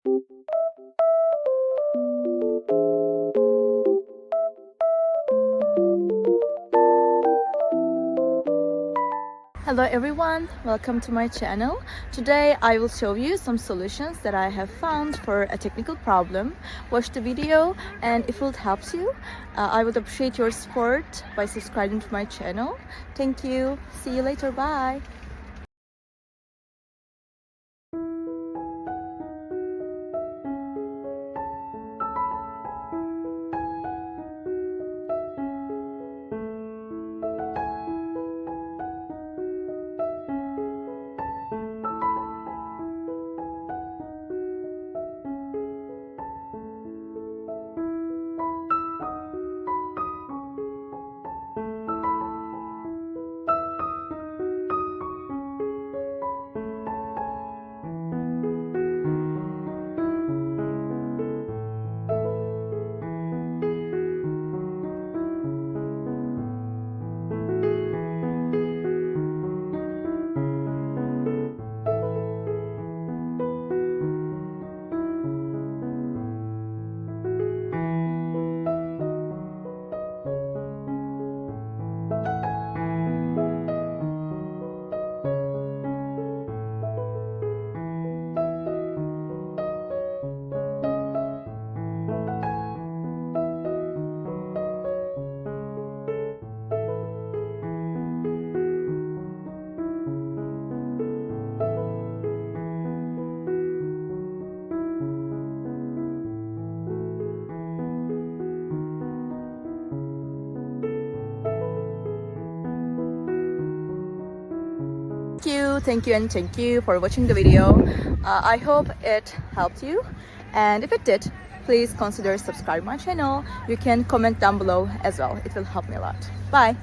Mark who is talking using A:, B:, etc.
A: Hello everyone, welcome to my channel. Today I will show you some solutions that I have found for a technical problem. Watch the video, and if it helps you, I would appreciate your support by subscribing to my channel. Thank you. See you later. Bye. Thank you for watching the video. I hope it helped you, and if it did, please consider subscribing my channel. You can comment down below as well. It will help me a lot. Bye.